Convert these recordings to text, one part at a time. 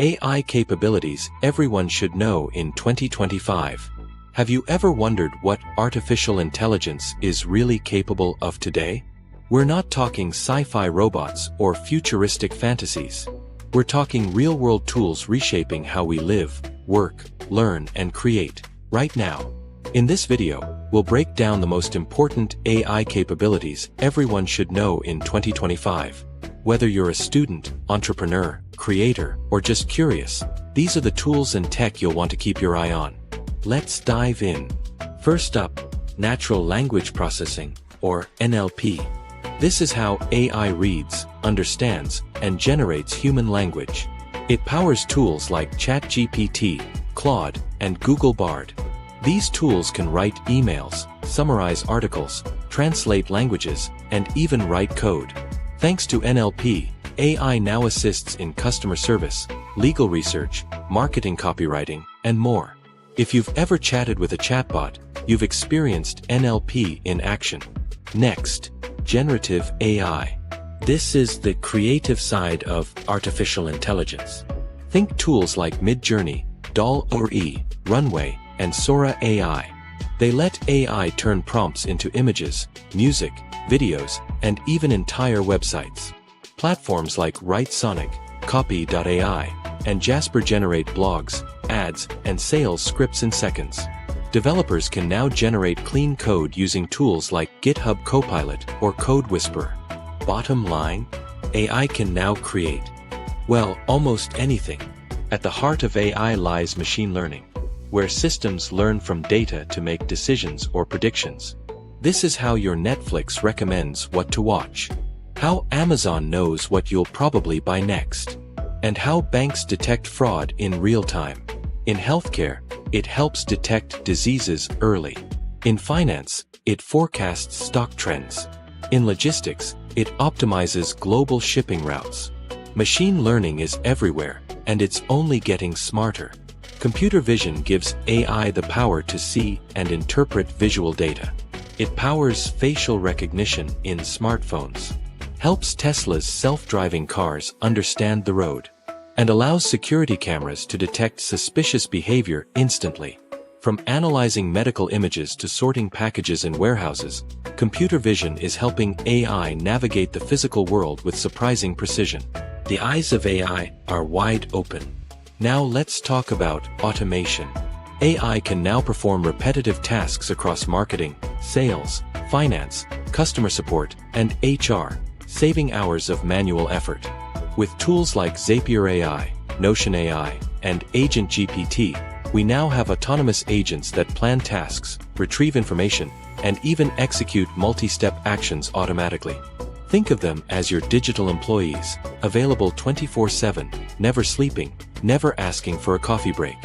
AI capabilities everyone should know in 2025. Have you ever wondered what artificial intelligence is really capable of today? We're not talking sci-fi robots or futuristic fantasies. We're talking real-world tools reshaping how we live, work, learn, and create, right now. In this video, we'll break down the most important AI capabilities everyone should know in 2025. Whether you're a student, entrepreneur, creator, or just curious, these are the tools and tech you'll want to keep your eye on. Let's dive in. First up, natural language processing, or NLP. This is how AI reads, understands, and generates human language. It powers tools like ChatGPT, Claude, and Google Bard. These tools can write emails, summarize articles, translate languages, and even write code. Thanks to NLP, AI now assists in customer service, legal research, marketing copywriting, and more. If you've ever chatted with a chatbot, you've experienced NLP in action. Next, generative AI. This is the creative side of artificial intelligence. Think tools like Midjourney, DALL-E, Runway, and Sora AI. They let AI turn prompts into images, music, videos, and even entire websites. Platforms like WriteSonic, Copy.ai, and Jasper generate blogs, ads, and sales scripts in seconds. Developers can now generate clean code using tools like GitHub Copilot or Code Whisperer. Bottom line, AI can now create, well, almost anything. At the heart of AI lies machine learning, where systems learn from data to make decisions or predictions. This is how your Netflix recommends what to watch, how Amazon knows what you'll probably buy next, and how banks detect fraud in real time. In healthcare, it helps detect diseases early. In finance, it forecasts stock trends. In logistics, it optimizes global shipping routes. Machine learning is everywhere, and it's only getting smarter. Computer vision gives AI the power to see and interpret visual data. It powers facial recognition in smartphones, helps Tesla's self-driving cars understand the road, and allows security cameras to detect suspicious behavior instantly. From analyzing medical images to sorting packages in warehouses, computer vision is helping AI navigate the physical world with surprising precision. The eyes of AI are wide open. Now let's talk about automation. AI can now perform repetitive tasks across marketing, sales, finance, customer support, and HR, saving hours of manual effort. With tools like Zapier AI, Notion AI, and Agent GPT, we now have autonomous agents that plan tasks, retrieve information, and even execute multi-step actions automatically. Think of them as your digital employees, available 24/7, never sleeping, never asking for a coffee break.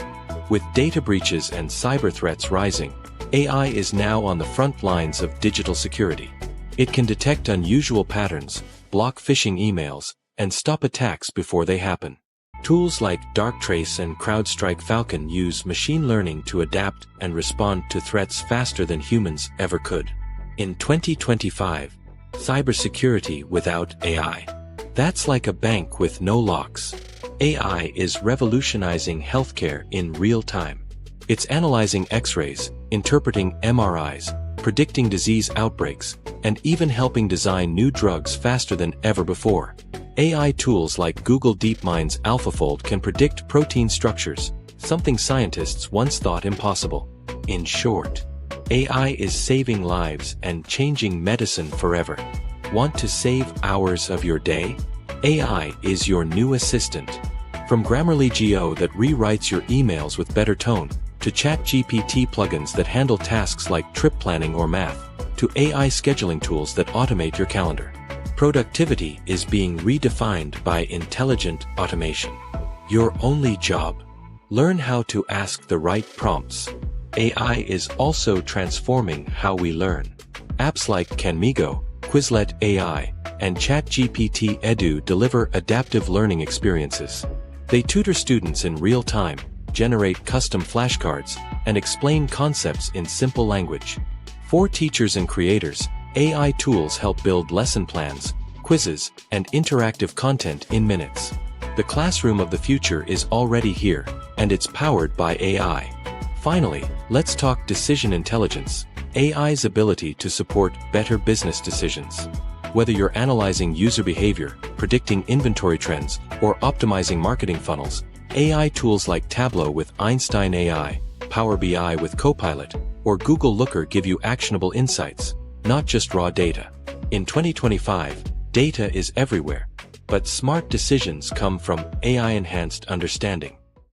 With data breaches and cyber threats rising, AI is now on the front lines of digital security. It can detect unusual patterns, block phishing emails, and stop attacks before they happen. Tools like Darktrace and CrowdStrike Falcon use machine learning to adapt and respond to threats faster than humans ever could. In 2025, cybersecurity without AI. That's like a bank with no locks. AI is revolutionizing healthcare in real time. It's analyzing X-rays, interpreting MRIs, predicting disease outbreaks, and even helping design new drugs faster than ever before. AI tools like Google DeepMind's AlphaFold can predict protein structures, something scientists once thought impossible. In short, AI is saving lives and changing medicine forever. Want to save hours of your day? AI is your new assistant. From GrammarlyGO that rewrites your emails with better tone, to ChatGPT plugins that handle tasks like trip planning or math, to AI scheduling tools that automate your calendar. Productivity is being redefined by intelligent automation. Your only job: learn how to ask the right prompts. AI is also transforming how we learn. Apps like CanMigo, Quizlet AI, and ChatGPT Edu deliver adaptive learning experiences. They tutor students in real time, generate custom flashcards, and explain concepts in simple language. For teachers and creators, AI tools help build lesson plans, quizzes, and interactive content in minutes. The classroom of the future is already here, and it's powered by AI. Finally, let's talk decision intelligence, AI's ability to support better business decisions. Whether you're analyzing user behavior, predicting inventory trends, or optimizing marketing funnels, AI tools like Tableau with Einstein AI, Power BI with Copilot, or Google Looker give you actionable insights, not just raw data. In 2025, data is everywhere, but smart decisions come from AI-enhanced understanding.